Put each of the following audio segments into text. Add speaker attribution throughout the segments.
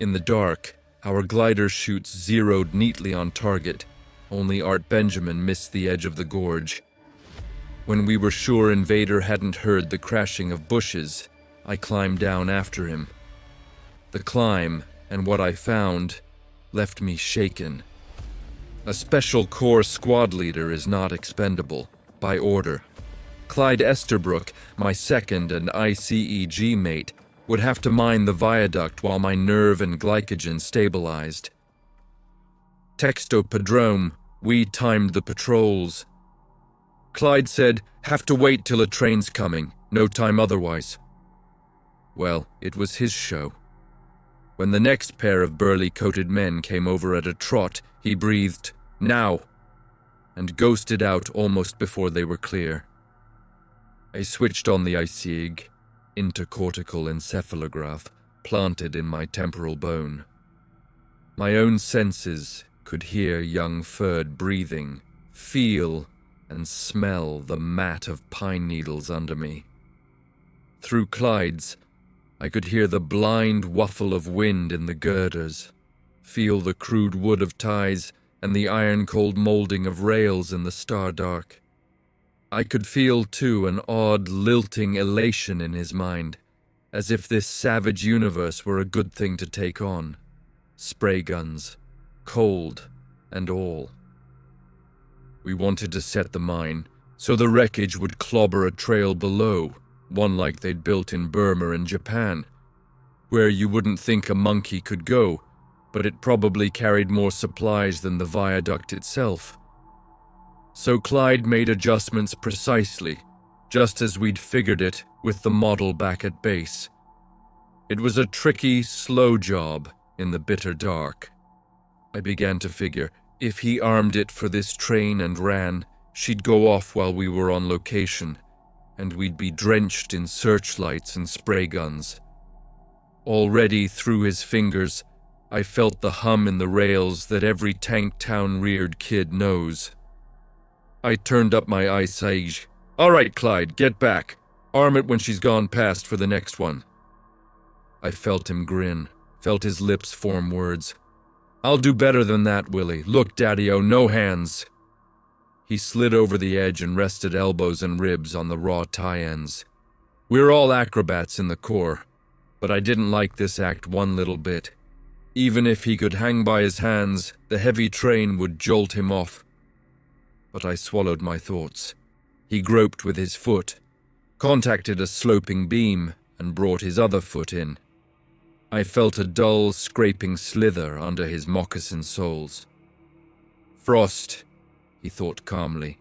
Speaker 1: In the dark, our glider chutes zeroed neatly on target. Only Art Benjamin missed the edge of the gorge. When we were sure Invader hadn't heard the crashing of bushes, I climbed down after him. The climb, and what I found, left me shaken. A Special Corps squad leader is not expendable, by order. Clyde Esterbrook, my second and ICEG mate, would have to mine the viaduct while my nerve and glycogen stabilized. Texto Padrone, we timed the patrols. Clyde said, have to wait till a train's coming, no time otherwise. Well, it was his show. When the next pair of burly-coated men came over at a trot, he breathed, now, and ghosted out almost before they were clear. I switched on the ICEG, intercortical encephalograph, planted in my temporal bone. My own senses could hear young Ferd breathing, feel and smell the mat of pine needles under me. Through Clyde's, I could hear the blind whuffle of wind in the girders, feel the crude wood of ties and the iron-cold molding of rails in the star-dark. I could feel, too, an odd, lilting elation in his mind, as if this savage universe were a good thing to take on. Spray guns, cold, and all. We wanted to set the mine, so the wreckage would clobber a trail below, one like they'd built in Burma and Japan, where you wouldn't think a monkey could go, but it probably carried more supplies than the viaduct itself. So Clyde made adjustments precisely, just as we'd figured it with the model back at base. It was a tricky, slow job in the bitter dark. I began to figure, if he armed it for this train and ran, she'd go off while we were on location, and we'd be drenched in searchlights and spray guns. Already through his fingers, I felt the hum in the rails that every tank town-reared kid knows. I turned up my ICEG. All right, Clyde, get back. Arm it when she's gone past for the next one. I felt him grin, felt his lips form words. I'll do better than that, Willie. Look, Daddy-o, no hands. He slid over the edge and rested elbows and ribs on the raw tie ends. We're all acrobats in the Corps, but I didn't like this act one little bit. Even if he could hang by his hands, the heavy train would jolt him off. But I swallowed my thoughts. He groped with his foot, contacted a sloping beam, and brought his other foot in. I felt a dull, scraping slither under his moccasin soles. Frost, he thought calmly,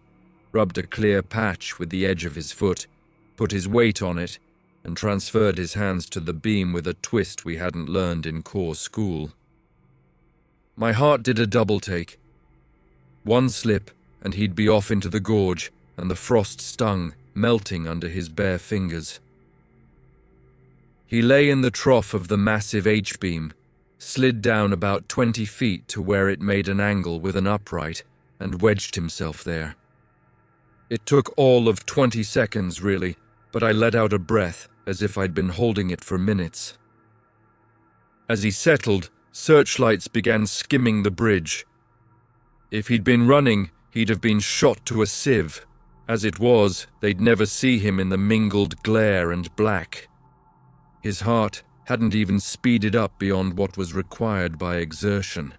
Speaker 1: rubbed a clear patch with the edge of his foot, put his weight on it, and transferred his hands to the beam with a twist we hadn't learned in Corps school. My heart did a double-take. One slip, and he'd be off into the gorge, and the frost stung, melting under his bare fingers. He lay in the trough of the massive H-beam, slid down about 20 feet to where it made an angle with an upright, and wedged himself there. It took all of 20 seconds, really, but I let out a breath, as if I'd been holding it for minutes. As he settled, searchlights began skimming the bridge. If he'd been running, he'd have been shot to a sieve. As it was, they'd never see him in the mingled glare and black. His heart hadn't even speeded up beyond what was required by exertion.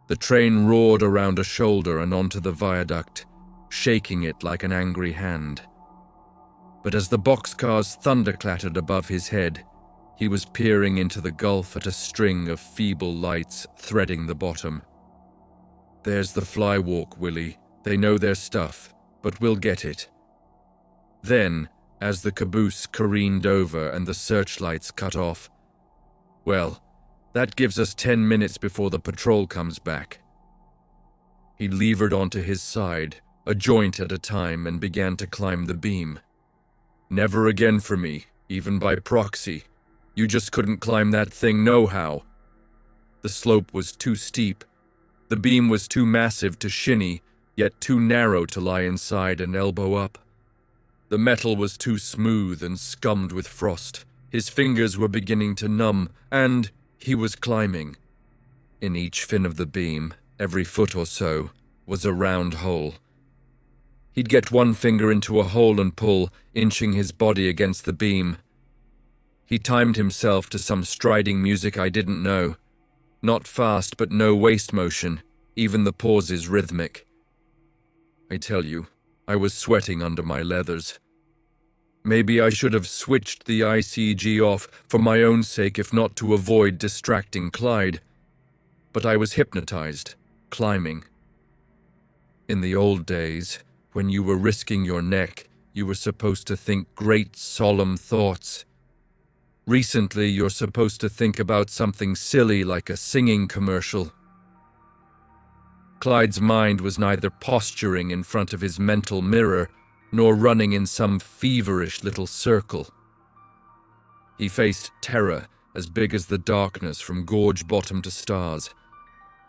Speaker 1: The train roared around a shoulder and onto the viaduct, shaking it like an angry hand. But as the boxcars thunderclattered above his head, he was peering into the gulf at a string of feeble lights threading the bottom. There's the flywalk, Willie. They know their stuff, but we'll get it. Then, as the caboose careened over and the searchlights cut off, well, that gives us 10 minutes before the patrol comes back. He levered onto his side, a joint at a time, and began to climb the beam. Never again for me, even by proxy. You just couldn't climb that thing nohow. The slope was too steep. The beam was too massive to shinny, yet too narrow to lie inside and elbow up. The metal was too smooth and scummed with frost. His fingers were beginning to numb, and, He was climbing. In each fin of the beam, every foot or so, was a round hole. He'd get one finger into a hole and pull, inching his body against the beam. He timed himself to some striding music I didn't know. Not fast, but no waist motion, even the pauses rhythmic. I tell you, I was sweating under my leathers. Maybe I should have switched the ICEG off for my own sake, if not to avoid distracting Clyde. But I was hypnotized, climbing. In the old days, when you were risking your neck, you were supposed to think great, solemn thoughts. Recently, you're supposed to think about something silly like a singing commercial. Clyde's mind was neither posturing in front of his mental mirror, nor running in some feverish little circle. He faced terror as big as the darkness from gorge bottom to stars,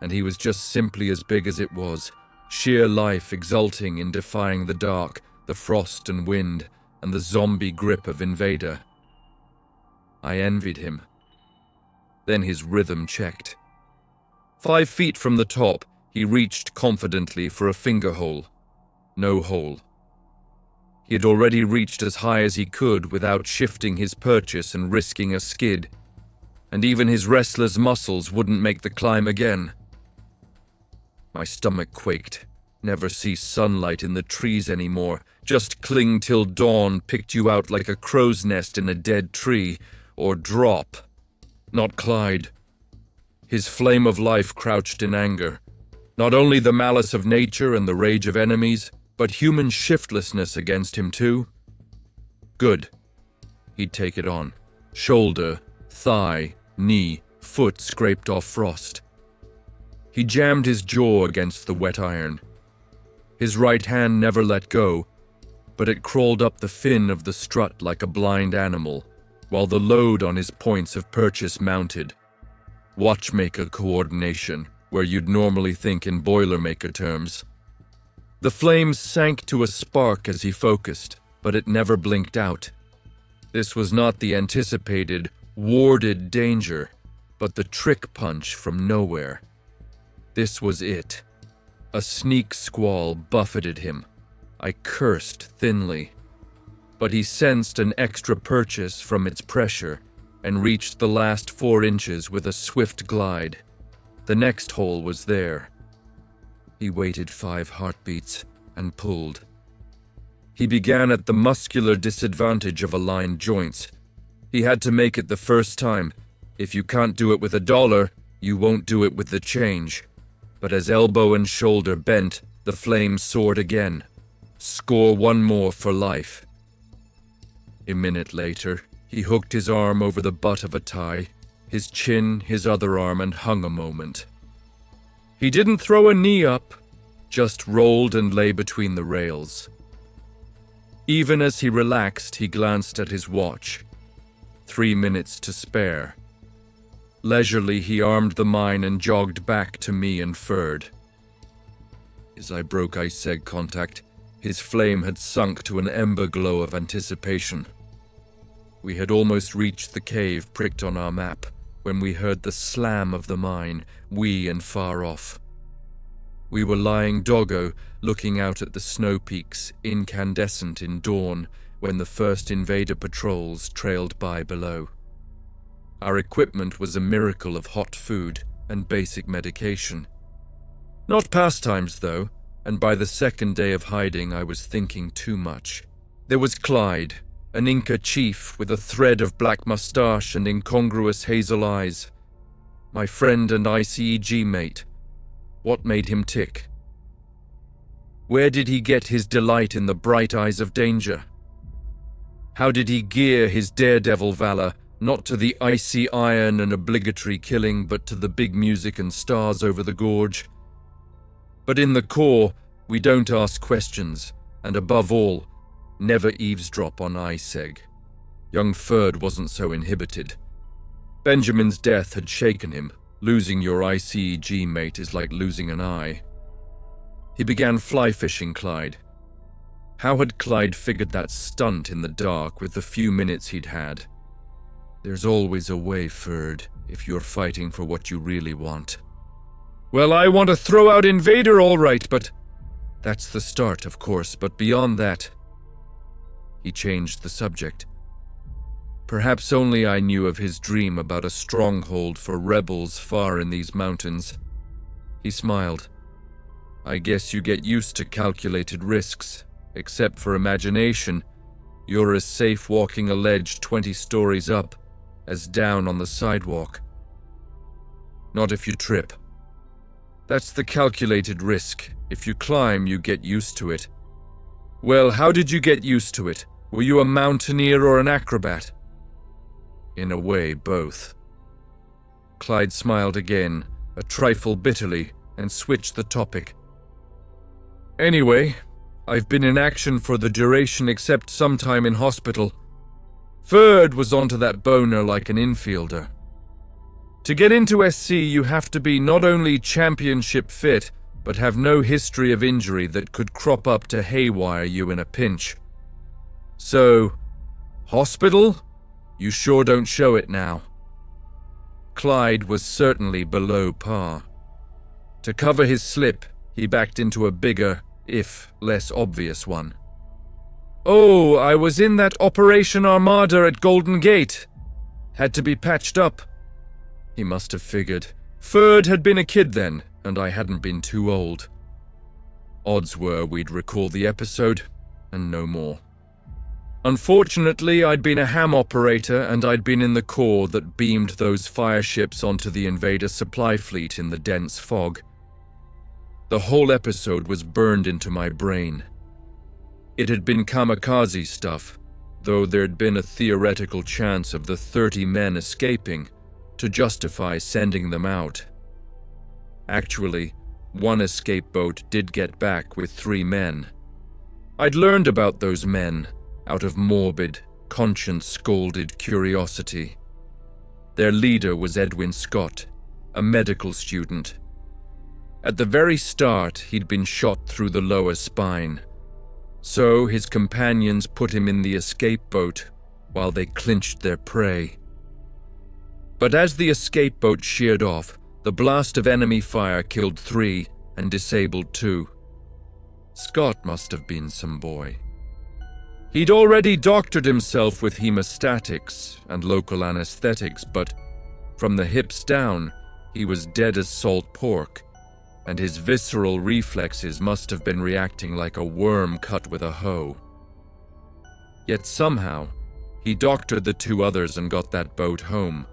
Speaker 1: and he was just simply as big as it was, sheer life exulting in defying the dark, the frost and wind, and the zombie grip of Invader. I envied him. Then his rhythm checked. 5 feet from the top, he reached confidently for a finger hole. No hole. He had already reached as high as he could without shifting his purchase and risking a skid, and even his restless muscles wouldn't make the climb again. My stomach quaked. Never see sunlight in the trees anymore. Just cling till dawn picked you out like a crow's nest in a dead tree, or drop. Not Clyde. His flame of life crouched in anger. Not only the malice of nature and the rage of enemies, but human shiftlessness against him too. Good. He'd take it on. Shoulder, thigh, knee, foot scraped off frost. He jammed his jaw against the wet iron. His right hand never let go, but it crawled up the fin of the strut like a blind animal, while the load on his points of purchase mounted. Watchmaker coordination, where you'd normally think in Boilermaker terms. The flames sank to a spark as he focused, but it never blinked out. This was not the anticipated, warded danger, but the trick punch from nowhere. This was it. A sneak squall buffeted him. I cursed thinly. But he sensed an extra purchase from its pressure and reached the last 4 inches with a swift glide. The next hole was there. He waited 5 heartbeats and pulled. He began at the muscular disadvantage of aligned joints. He had to make it the first time. If you can't do it with $1, you won't do it with the change. But as elbow and shoulder bent, the flame soared again. Score 1 more for life. A minute later, he hooked his arm over the butt of a tie, his chin, his other arm, and hung a moment. He didn't throw a knee up, just rolled and lay between the rails. Even as he relaxed, he glanced at his watch. 3 minutes to spare. Leisurely, he armed the mine and jogged back to me and Ferd. As I broke ICEG contact, his flame had sunk to an ember glow of anticipation. We had almost reached the cave pricked on our map when we heard the slam of the mine, wee and far off. We were lying doggo, looking out at the snow peaks, incandescent in dawn, when the first Invader patrols trailed by below. Our equipment was a miracle of hot food and basic medication. Not pastimes, though, and by the second day of hiding I was thinking too much. There was Clyde, an Inca chief with a thread of black mustache and incongruous hazel eyes. My friend and ICEG mate. What made him tick? Where did he get his delight in the bright eyes of danger? How did he gear his daredevil valor, not to the icy iron and obligatory killing, but to the big music and stars over the gorge? But in the core, we don't ask questions, and above all, never eavesdrop on ICEG. Young Ferd wasn't so inhibited. Benjamin's death had shaken him. Losing your ICEG mate is like losing an eye. He began fly fishing Clyde. How had Clyde figured that stunt in the dark with the few minutes he'd had? There's always a way, Ferd, if you're fighting for what you really want. Well, I want to throw out Invader, all right, but... That's the start, of course, but beyond that... He changed the subject. Perhaps only I knew of his dream about a stronghold for rebels far in these mountains. He smiled. I guess you get used to calculated risks. Except for imagination, you're as safe walking a ledge 20 stories up as down on the sidewalk. Not if you trip. That's the calculated risk. If you climb, you get used to it. Well, how did you get used to it? Were you a mountaineer or an acrobat? In a way, both. Clyde smiled again, a trifle bitterly, and switched the topic. Anyway, I've been in action for the duration except sometime in hospital. Ferd was onto that boner like an infielder. To get into SC, you have to be not only championship fit, but have no history of injury that could crop up to haywire you in a pinch. So, hospital? You sure don't show it now. Clyde was certainly below par. To cover his slip, he backed into a bigger, if less obvious one. Oh, I was in that Operation Armada at Golden Gate. Had to be patched up. He must have figured. Ferd had been a kid then, and I hadn't been too old. Odds were we'd recall the episode, and no more. Unfortunately, I'd been a ham operator, and I'd been in the corps that beamed those fire ships onto the Invader supply fleet in the dense fog. The whole episode was burned into my brain. It had been kamikaze stuff, though there'd been a theoretical chance of the 30 men escaping to justify sending them out. Actually, one escape boat did get back with 3 men. I'd learned about those men out of morbid, conscience-scalded curiosity. Their leader was Edwin Scott, a medical student. At the very start, he'd been shot through the lower spine, so his companions put him in the escape boat while they clinched their prey. But as the escape boat sheared off, the blast of enemy fire killed 3 and disabled 2. Scott must have been some boy. He'd already doctored himself with hemostatics and local anesthetics, but from the hips down, he was dead as salt pork, and his visceral reflexes must have been reacting like a worm cut with a hoe. Yet somehow, he doctored the 2 others and got that boat home.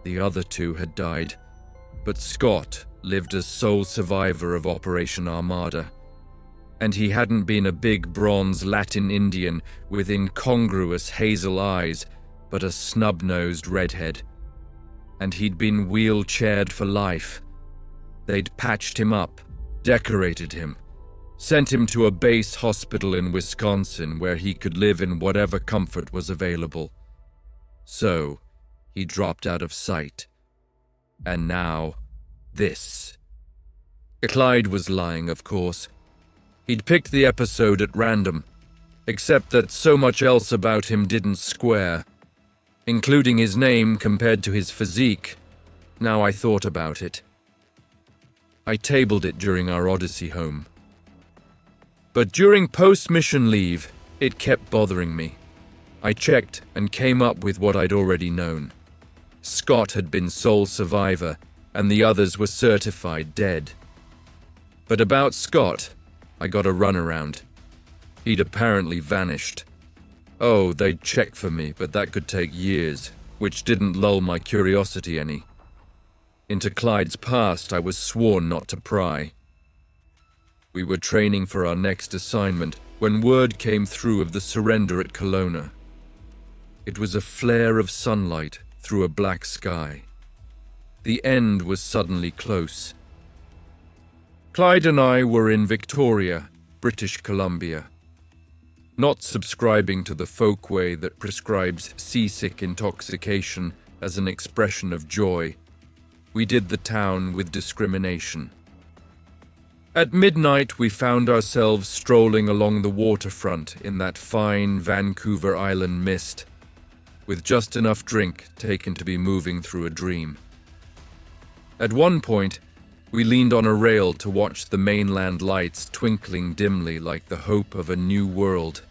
Speaker 1: The other 2 had died, but Scott lived as sole survivor of Operation Armada. And he hadn't been a big bronze Latin Indian with incongruous hazel eyes, but a snub-nosed redhead. And he'd been wheelchaired for life. They'd patched him up, decorated him, sent him to a base hospital in Wisconsin where he could live in whatever comfort was available. So, he dropped out of sight. And now, this. Clyde was lying, of course. He'd picked the episode at random, except that so much else about him didn't square, including his name compared to his physique. Now I thought about it. I tabled it during our odyssey home. But during post-mission leave, it kept bothering me. I checked and came up with what I'd already known. Scott had been sole survivor, and the others were certified dead. But about Scott, I got a runaround. He'd apparently vanished. Oh, they'd check for me, but that could take years, which didn't lull my curiosity any. Into Clyde's past, I was sworn not to pry. We were training for our next assignment when word came through of the surrender at Kelowna. It was a flare of sunlight through a black sky. The end was suddenly close. Clyde and I were in Victoria, British Columbia. Not subscribing to the folkway that prescribes seasick intoxication as an expression of joy, we did the town with discrimination. At midnight, we found ourselves strolling along the waterfront in that fine Vancouver Island mist. with just enough drink taken to be moving through a dream. At one point, we leaned on a rail to watch the mainland lights twinkling dimly like the hope of a new world,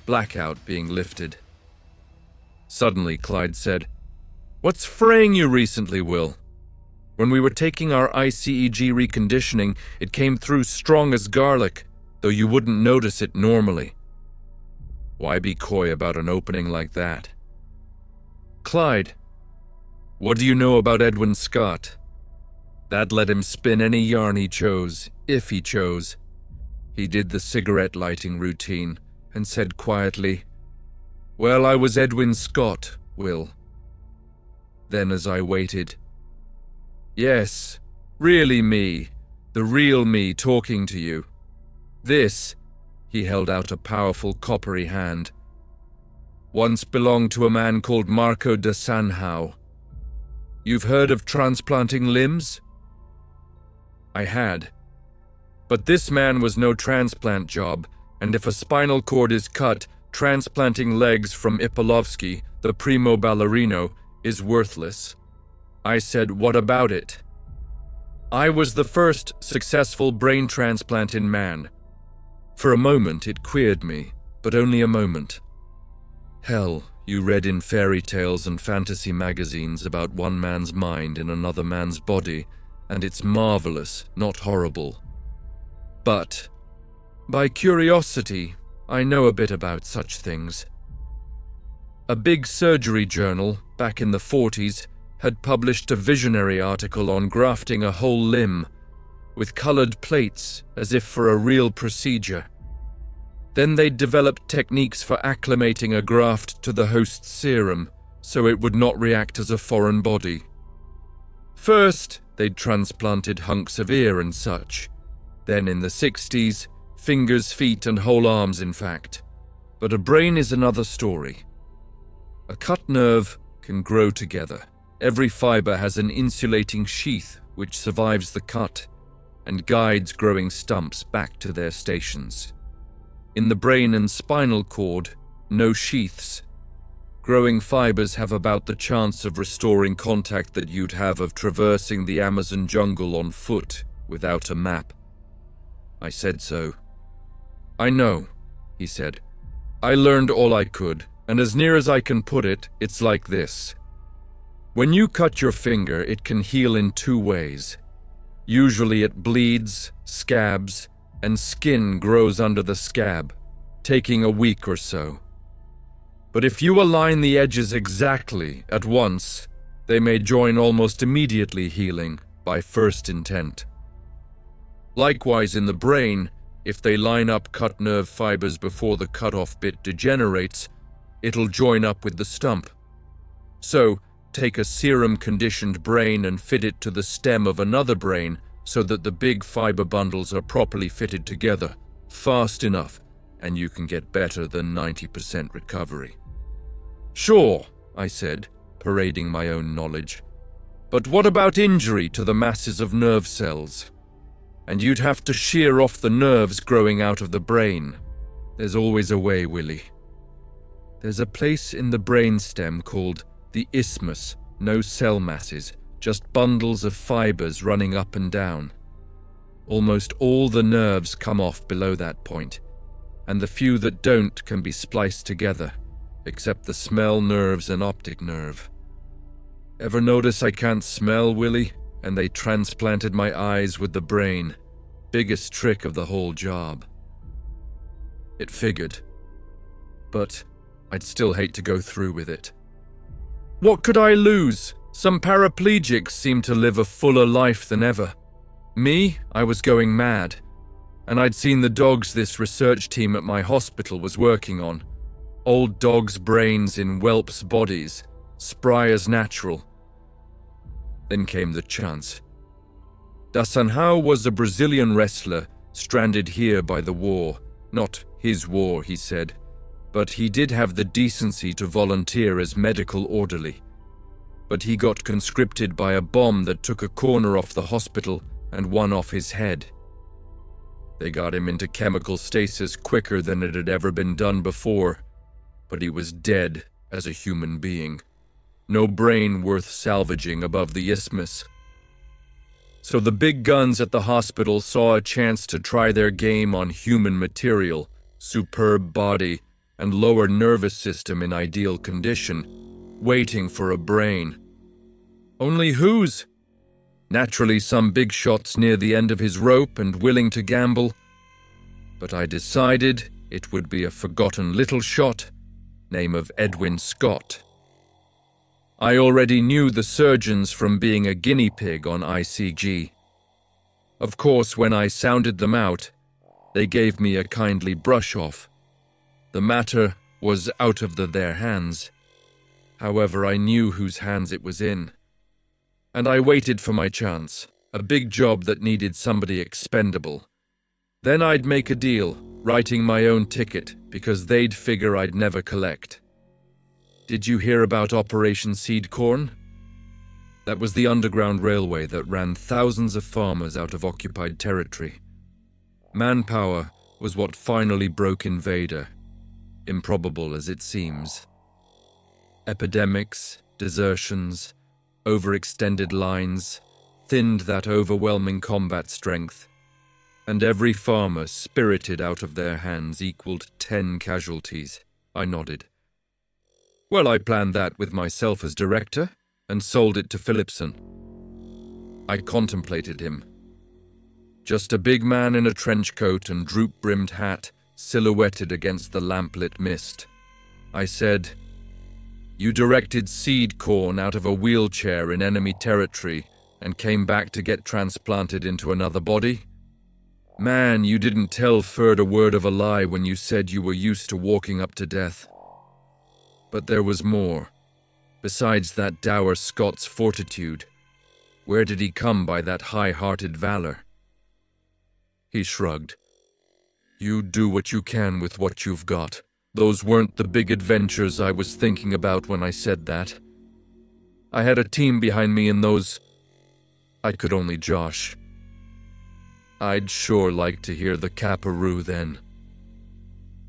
Speaker 1: blackout being lifted. Suddenly, Clyde said, "What's fraying you recently, Will? When we were taking our ICEG reconditioning, it came through strong as garlic, though you wouldn't notice it normally." Why be coy about an opening like that? "Clyde, what do you know about Edwin Scott?" That let him spin any yarn he chose, if he chose. He did the cigarette lighting routine and said quietly, "Well, I was Edwin Scott, Will." Then as I waited, "Yes, really me, the real me talking to you. This," he held out a powerful coppery hand, "once belonged to a man called Marco de Sanhao. You've heard of transplanting limbs?" I had. But this man was no transplant job, and if a spinal cord is cut, transplanting legs from Ipolovsky, the primo ballerino, is worthless. I said, "What about it?" "I was the first successful brain transplant in man." For a moment it queered me, but only a moment. Hell, you read in fairy tales and fantasy magazines about one man's mind in another man's body, and it's marvelous, not horrible. But, by curiosity, I know a bit about such things. A big surgery journal, back in the 40s, had published a visionary article on grafting a whole limb, with colored plates as if for a real procedure. Then they'd developed techniques for acclimating a graft to the host's serum, so it would not react as a foreign body. First, they'd transplanted hunks of ear and such. Then in the 60s, fingers, feet, and whole arms, in fact. But a brain is another story. A cut nerve can grow together. Every fiber has an insulating sheath which survives the cut and guides growing stumps back to their stations. In the brain and spinal cord, no sheaths. Growing fibers have about the chance of restoring contact that you'd have of traversing the Amazon jungle on foot without a map. I said so. "I know," he said. "I learned all I could, and as near as I can put it, it's like this. When you cut your finger, it can heal in two ways. Usually it bleeds, scabs, and skin grows under the scab, taking a week or so. But if you align the edges exactly at once, they may join almost immediately, healing by first intent. Likewise in the brain, if they line up cut nerve fibers before the cut-off bit degenerates, it'll join up with the stump. So, take a serum-conditioned brain and fit it to the stem of another brain so that the big fiber bundles are properly fitted together, fast enough, and you can get better than 90% recovery." "Sure," I said, parading my own knowledge. "But what about injury to the masses of nerve cells? And you'd have to shear off the nerves growing out of the brain. There's always a way, Willie. There's a place in the brainstem called the isthmus, no cell masses, just bundles of fibers running up and down. Almost all the nerves come off below that point, and the few that don't can be spliced together, except the smell nerves and optic nerve. Ever notice I can't smell, Willie? And they transplanted my eyes with the brain. Biggest trick of the whole job." It figured. But I'd still hate to go through with it. What could I lose? Some paraplegics seem to live a fuller life than ever. Me, I was going mad. And I'd seen the dogs this research team at my hospital was working on. Old dogs' brains in whelps' bodies, spry as natural. Then came the chance. Da Sanhao was a Brazilian wrestler stranded here by the war. Not his war, he said, but he did have the decency to volunteer as medical orderly. But he got conscripted by a bomb that took a corner off the hospital and one off his head. They got him into chemical stasis quicker than it had ever been done before, but he was dead as a human being. No brain worth salvaging above the isthmus. So the big guns at the hospital saw a chance to try their game on human material, superb body, and lower nervous system in ideal condition, waiting for a brain. Only whose? Naturally, some big shots near the end of his rope and willing to gamble. But I decided it would be a forgotten little shot, name of Edwin Scott. I already knew the surgeons from being a guinea pig on ICEG. Of course, when I sounded them out, they gave me a kindly brush-off. The matter was out of their hands. However, I knew whose hands it was in. And I waited for my chance, a big job that needed somebody expendable. Then I'd make a deal, writing my own ticket, because they'd figure I'd never collect. Did you hear about Operation Seed Corn? That was the underground railway that ran thousands of farmers out of occupied territory. Manpower was what finally broke Invader, improbable as it seems. Epidemics, desertions, overextended lines, thinned that overwhelming combat strength, and every farmer spirited out of their hands equaled 10 casualties. I nodded. Well, I planned that with myself as director and sold it to Philipson. I contemplated him. Just a big man in a trench coat and droop-brimmed hat, silhouetted against the lamplit mist. I said, "You directed seed corn out of a wheelchair in enemy territory and came back to get transplanted into another body? Man, you didn't tell Ferd a word of a lie when you said you were used to walking up to death." But there was more. Besides that dour Scots fortitude, where did he come by that high-hearted valor? He shrugged. You do what you can with what you've got. Those weren't the big adventures I was thinking about when I said that. I had a team behind me in those... I could only josh. I'd sure like to hear the caparoo then.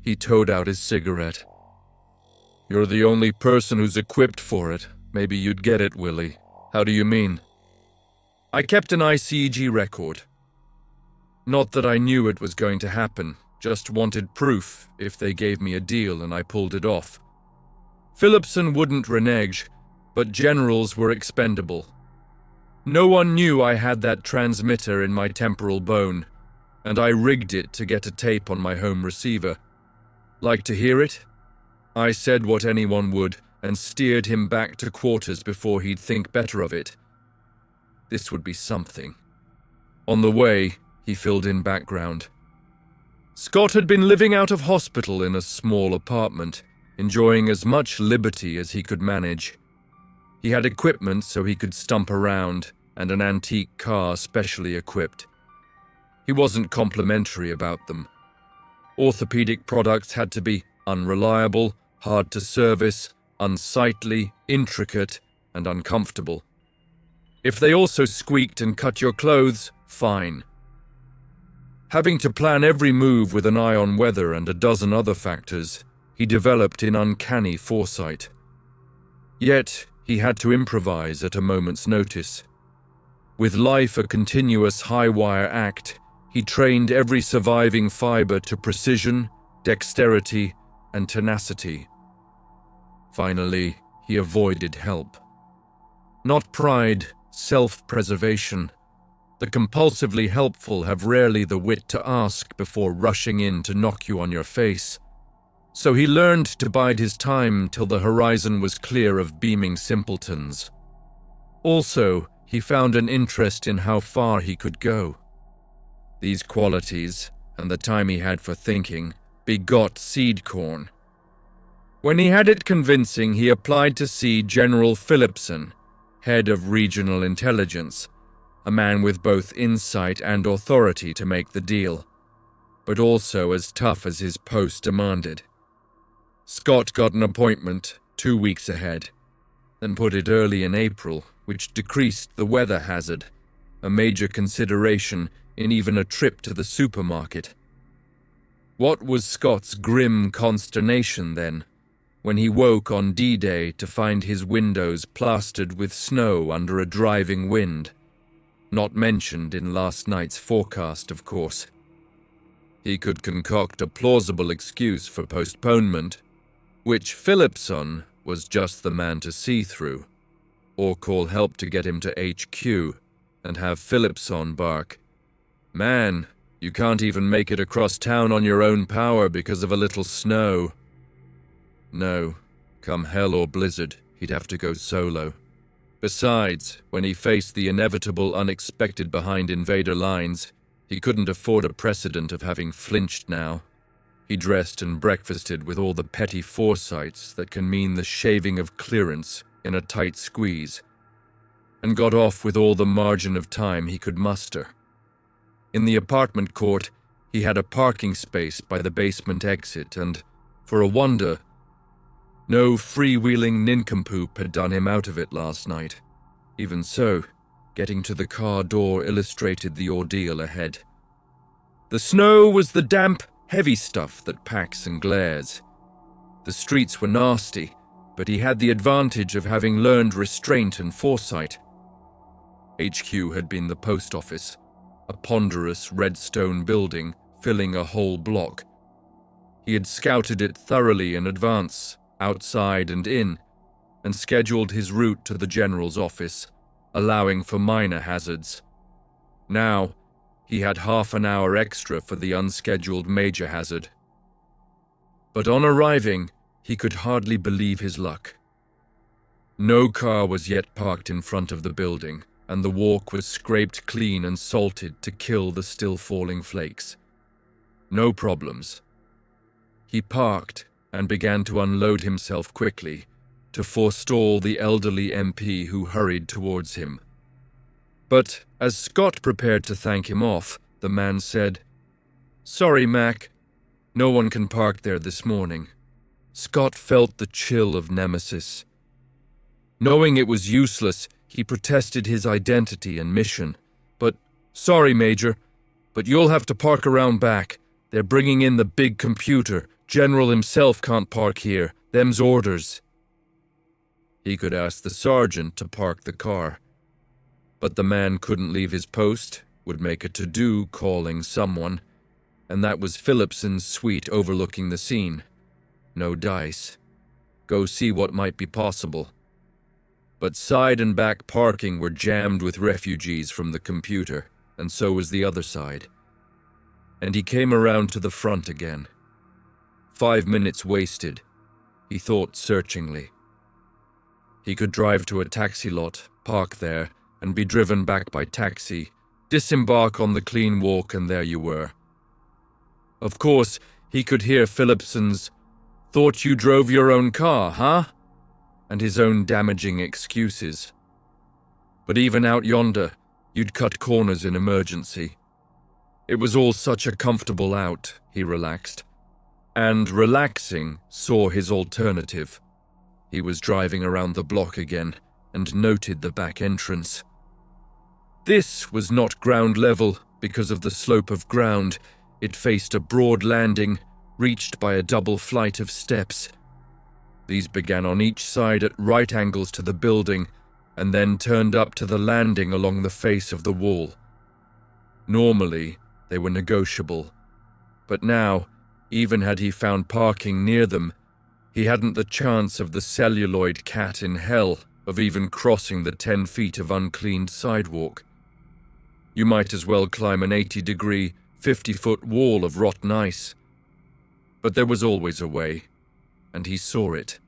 Speaker 1: He towed out his cigarette. You're the only person who's equipped for it. Maybe you'd get it, Willie. How do you mean? I kept an ICEG record. Not that I knew it was going to happen, just wanted proof if they gave me a deal and I pulled it off. Philipson wouldn't renege, but generals were expendable. No one knew I had that transmitter in my temporal bone, and I rigged it to get a tape on my home receiver. Like to hear it? I said what anyone would and steered him back to quarters before he'd think better of it. This would be something. On the way, he filled in background. Scott had been living out of hospital in a small apartment, enjoying as much liberty as he could manage. He had equipment so he could stump around, and an antique car specially equipped. He wasn't complimentary about them. Orthopedic products had to be unreliable, hard to service, unsightly, intricate, and uncomfortable. If they also squeaked and cut your clothes, fine. Having to plan every move with an eye on weather and a dozen other factors, he developed in uncanny foresight. Yet, he had to improvise at a moment's notice. With life a continuous high-wire act, he trained every surviving fiber to precision, dexterity, and tenacity. Finally, he avoided help. Not pride, self-preservation. The compulsively helpful have rarely the wit to ask before rushing in to knock you on your face. So he learned to bide his time till the horizon was clear of beaming simpletons. Also, he found an interest in how far he could go. These qualities, and the time he had for thinking, begot seed corn. When he had it convincing, he applied to see General Philipson, head of regional intelligence, a man with both insight and authority to make the deal, but also as tough as his post demanded. Scott got an appointment 2 weeks ahead, then put it early in April, which decreased the weather hazard, a major consideration in even a trip to the supermarket. What was Scott's grim consternation then, when he woke on D-Day to find his windows plastered with snow under a driving wind. Not mentioned in last night's forecast, of course. He could concoct a plausible excuse for postponement, which Phillipson was just the man to see through, or call help to get him to HQ and have Phillipson bark, "Man, you can't even make it across town on your own power because of a little snow." No, come hell or blizzard, he'd have to go solo. Besides, when he faced the inevitable unexpected behind invader lines, he couldn't afford a precedent of having flinched now. He dressed and breakfasted with all the petty foresights that can mean the shaving of clearance in a tight squeeze, and got off with all the margin of time he could muster. In the apartment court, he had a parking space by the basement exit, and, for a wonder, no freewheeling nincompoop had done him out of it last night. Even so, getting to the car door illustrated the ordeal ahead. The snow was the damp, heavy stuff that packs and glares. The streets were nasty, but he had the advantage of having learned restraint and foresight. HQ had been the post office, a ponderous red stone building filling a whole block. He had scouted it thoroughly in advance, outside and in, and scheduled his route to the general's office, allowing for minor hazards. Now, he had half an hour extra for the unscheduled major hazard. But on arriving, he could hardly believe his luck. No car was yet parked in front of the building, and the walk was scraped clean and salted to kill the still-falling flakes. No problems. He parked and began to unload himself quickly, to forestall the elderly MP who hurried towards him. But as Scott prepared to thank him off, the man said, "Sorry, Mac. No one can park there this morning." Scott felt the chill of nemesis. Knowing it was useless, he protested his identity and mission. "Sorry, Major, but you'll have to park around back. They're bringing in the big computer. General himself can't park here. Them's orders." He could ask the sergeant to park the car. But the man couldn't leave his post, would make a to-do calling someone, and that was Phillipson's suite overlooking the scene. No dice. Go see what might be possible. But side and back parking were jammed with refugees from the computer, and so was the other side. And he came around to the front again. 5 minutes wasted, he thought searchingly. He could drive to a taxi lot, park there, and be driven back by taxi, disembark on the clean walk, and there you were. Of course, he could hear Phillipson's, "Thought you drove your own car, huh?" and his own damaging excuses. But even out yonder, you'd cut corners in emergency. It was all such a comfortable out, he relaxed. And relaxing saw his alternative. He was driving around the block again and noted the back entrance. This was not ground level because of the slope of ground. It faced a broad landing, reached by a double flight of steps. These began on each side at right angles to the building and then turned up to the landing along the face of the wall. Normally, they were negotiable, but now, even had he found parking near them, he hadn't the chance of the celluloid cat in hell of even crossing the 10 feet of uncleaned sidewalk. You might as well climb an 80-degree, 50-foot wall of rotten ice. But there was always a way, and he saw it.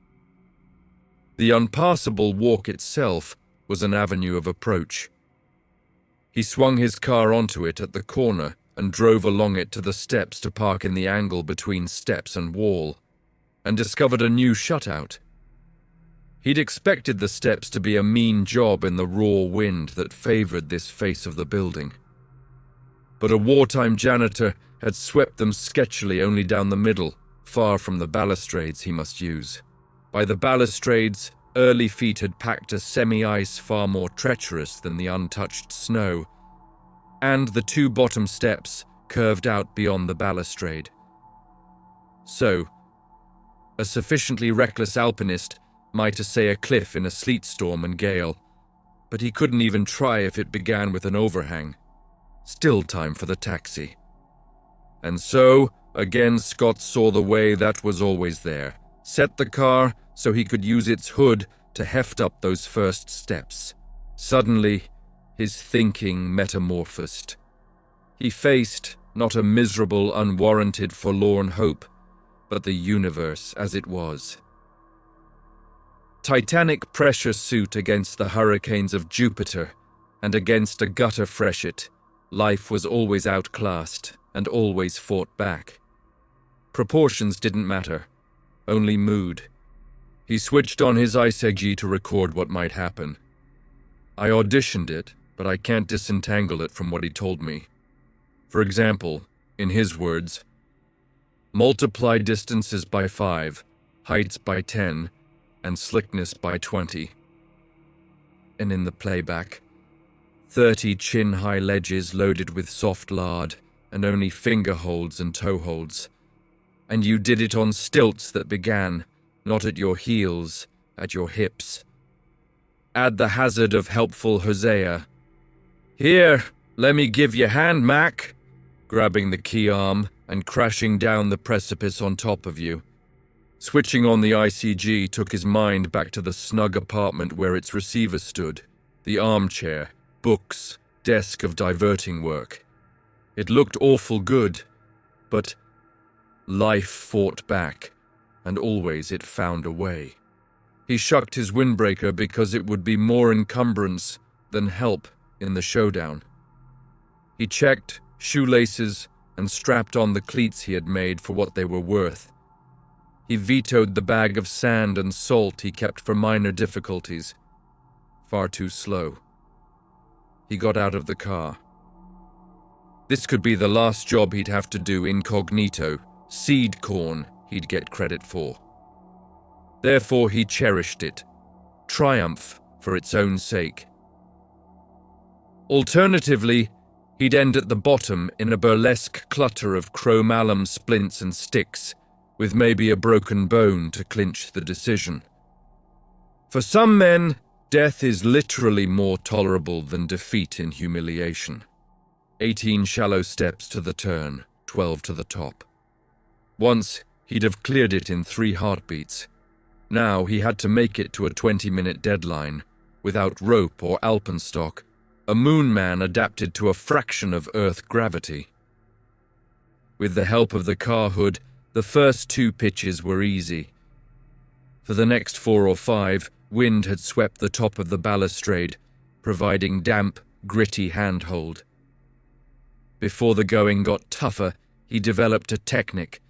Speaker 1: The unpassable walk itself was an avenue of approach. He swung his car onto it at the corner and drove along it to the steps to park in the angle between steps and wall, and discovered a new shutout. He'd expected the steps to be a mean job in the raw wind that favored this face of the building. But a wartime janitor had swept them sketchily only down the middle, far from the balustrades he must use. By the balustrades, early feet had packed a semi-ice far more treacherous than the untouched snow, and the 2 bottom steps curved out beyond the balustrade. So, A sufficiently reckless alpinist might essay a cliff in a sleet storm and gale, but he couldn't even try if it began with an overhang. Still time for the taxi. And so, again Scott saw the way that was always there. Set the car so he could use its hood to heft up those first steps. Suddenly, his thinking metamorphosed. He faced not a miserable, unwarranted, forlorn hope, but the universe as it was. Titanic pressure suit against the hurricanes of Jupiter, and against a gutter freshet, life was always outclassed and always fought back. Proportions didn't matter, only mood. He switched on his ICEG to record what might happen. I auditioned it, but I can't disentangle it from what he told me. For example, in his words, multiply distances by 5, heights by 10, and slickness by 20. And in the playback, 30 chin-high ledges loaded with soft lard and only finger holds and toe holds. And you did it on stilts that began, not at your heels, at your hips. Add the hazard of helpful Hosea. Here, let me give you a hand, Mac, grabbing the key arm and crashing down the precipice on top of you. Switching on the ICG took his mind back to the snug apartment where its receiver stood, the armchair, books, desk of diverting work. It looked awful good, but life fought back, and always it found a way. He shucked his windbreaker because it would be more encumbrance than help in the showdown. He checked shoelaces and strapped on the cleats he had made for what they were worth. He vetoed the bag of sand and salt he kept for minor difficulties. Far too slow. He got out of the car. This could be the last job he'd have to do incognito, seed corn he'd get credit for. Therefore he cherished it, triumph for its own sake. Alternatively, he'd end at the bottom in a burlesque clutter of chrome alum splints and sticks, with maybe a broken bone to clinch the decision. For some men, death is literally more tolerable than defeat in humiliation. 18 shallow steps to the turn, 12 to the top. Once, he'd have cleared it in 3 heartbeats. Now he had to make it to a 20-minute deadline, without rope or alpenstock, a moon man adapted to a fraction of Earth gravity. With the help of the car hood, the first 2 pitches were easy. For the next 4 or 5, wind had swept the top of the balustrade, providing damp, gritty handhold. Before the going got tougher, he developed a technique,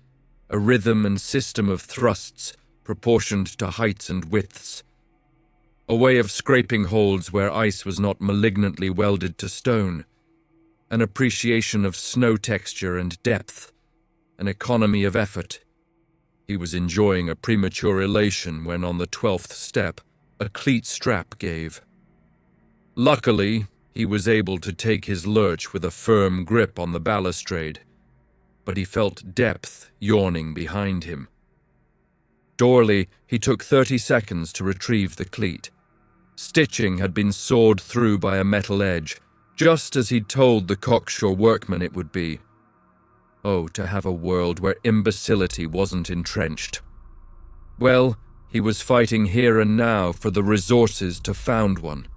Speaker 1: a rhythm and system of thrusts proportioned to heights and widths. A way of scraping holds where ice was not malignantly welded to stone. An appreciation of snow texture and depth. An economy of effort. He was enjoying a premature elation when on the 12th step, a cleat strap gave. Luckily, he was able to take his lurch with a firm grip on the balustrade, but he felt depth yawning behind him. Dourly, he took 30 seconds to retrieve the cleat. Stitching had been sawed through by a metal edge, just as he'd told the cocksure workman it would be. Oh, to have a world where imbecility wasn't entrenched. Well, he was fighting here and now for the resources to found one.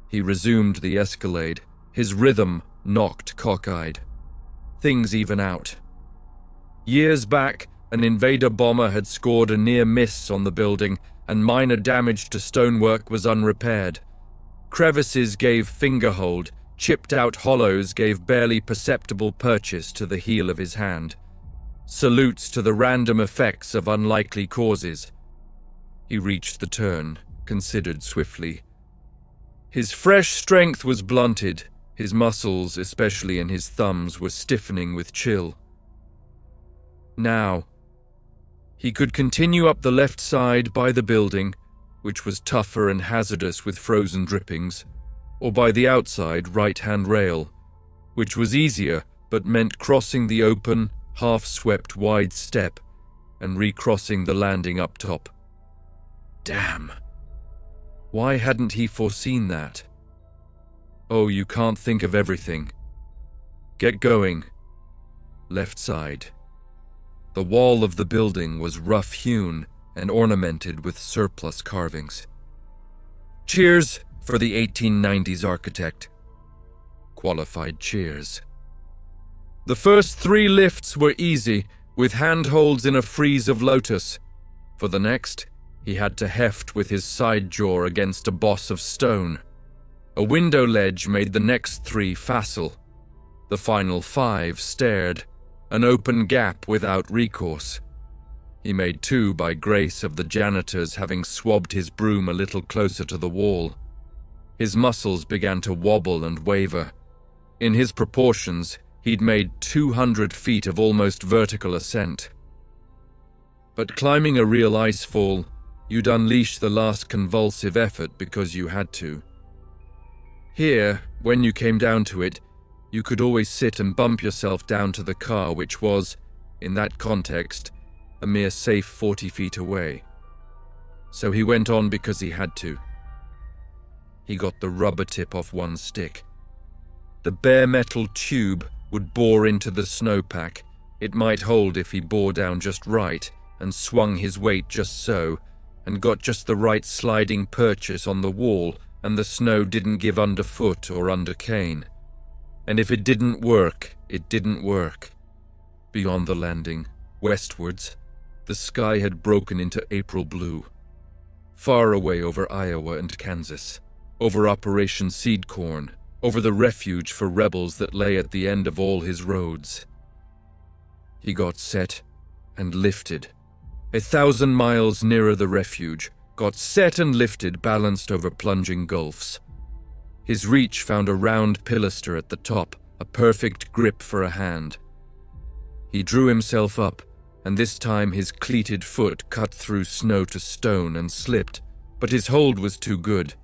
Speaker 1: He resumed the escalade, his rhythm knocked cockeyed. Things even out. Years back, an invader bomber had scored a near miss on the building, and minor damage to stonework was unrepaired. Crevices gave fingerhold, chipped out hollows gave barely perceptible purchase to the heel of his hand. Salutes to the random effects of unlikely causes. He reached the turn, considered swiftly. His fresh strength was blunted, his muscles, especially in his thumbs, were stiffening with chill. Now, he could continue up the left side by the building, which was tougher and hazardous with frozen drippings, or by the outside right-hand rail, which was easier but meant crossing the open, half-swept wide step and recrossing the landing up top. Damn! Why hadn't he foreseen that? Oh, you can't think of everything. Get going. Left side. The wall of the building was rough-hewn and ornamented with surplus carvings. Cheers for the 1890s architect. Qualified cheers. The first 3 lifts were easy, with handholds in a frieze of lotus. For the next, he had to heft with his side jaw against a boss of stone. A window ledge made the next 3 facile. The final 5 stared, an open gap without recourse. He made 2 by grace of the janitors having swabbed his broom a little closer to the wall. His muscles began to wobble and waver. In his proportions, he'd made 200 feet of almost vertical ascent. But climbing a real icefall, you'd unleash the last convulsive effort because you had to. Here, when you came down to it, you could always sit and bump yourself down to the car, which was, in that context, a mere safe 40 feet away. So he went on because he had to. He got the rubber tip off one stick. The bare metal tube would bore into the snowpack. It might hold if he bore down just right and swung his weight just so, and got just the right sliding purchase on the wall, and the snow didn't give underfoot or under cane. And if it didn't work, it didn't work. Beyond the landing, westwards, the sky had broken into April blue. Far away over Iowa and Kansas, over Operation Seed Corn, over the refuge for rebels that lay at the end of all his roads. He got set and lifted. 1,000 miles nearer the refuge, got set and lifted, balanced over plunging gulfs. His reach found a round pilaster at the top, a perfect grip for a hand. He drew himself up, and this time his cleated foot cut through snow to stone and slipped, but his hold was too good.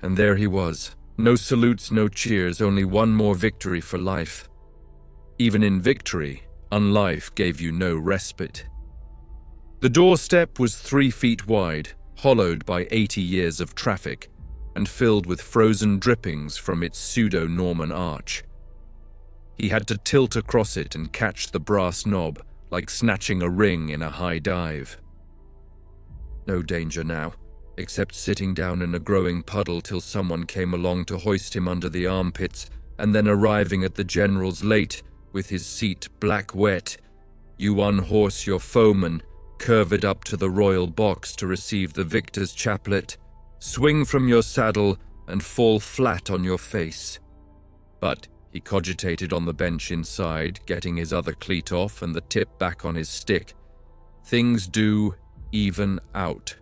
Speaker 1: And there he was. No salutes, no cheers, only one more victory for life. Even in victory, unlife gave you no respite. The doorstep was 3 feet wide, hollowed by 80 years of traffic, and filled with frozen drippings from its pseudo-Norman arch. He had to tilt across it and catch the brass knob, like snatching a ring in a high dive. No danger now, except sitting down in a growing puddle till someone came along to hoist him under the armpits, and then arriving at the general's late, with his seat black wet. You unhorse your foeman, curve it up to the royal box to receive the victor's chaplet, swing from your saddle, and fall flat on your face. But he cogitated on the bench inside, getting his other cleat off and the tip back on his stick. Things do even out.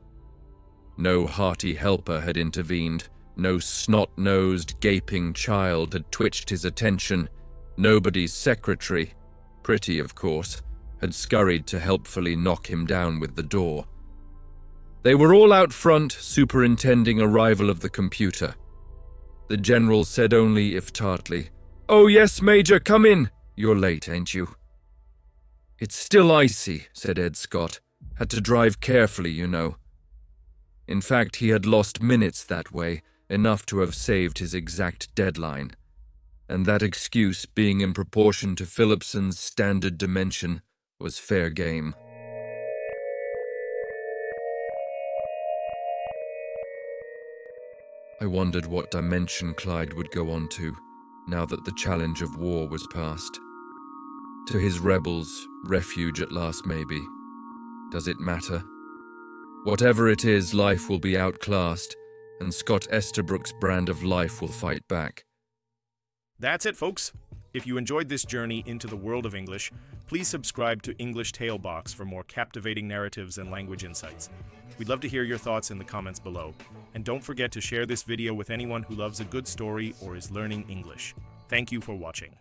Speaker 1: No hearty helper had intervened. No snot-nosed, gaping child had twitched his attention. Nobody's secretary, pretty of course, had scurried to helpfully knock him down with the door. They were all out front, superintending arrival of the computer. The general said only, if tartly, "Oh yes, Major, come in. You're late, ain't you?" "It's still icy," said Ed Scott. "Had to drive carefully, you know." In fact, he had lost minutes that way, enough to have saved his exact deadline. And that excuse, being in proportion to Phillipson's standard dimension, was fair game. I wondered what dimension Clyde would go on to, now that the challenge of war was past. To his rebels, refuge at last maybe. Does it matter? Whatever it is, life will be outclassed, and Scott Esterbrook's brand of life will fight back.
Speaker 2: That's it, folks. If you enjoyed this journey into the world of English, please subscribe to English Tale Box for more captivating narratives and language insights. We'd love to hear your thoughts in the comments below. And don't forget to share this video with anyone who loves a good story or is learning English. Thank you for watching.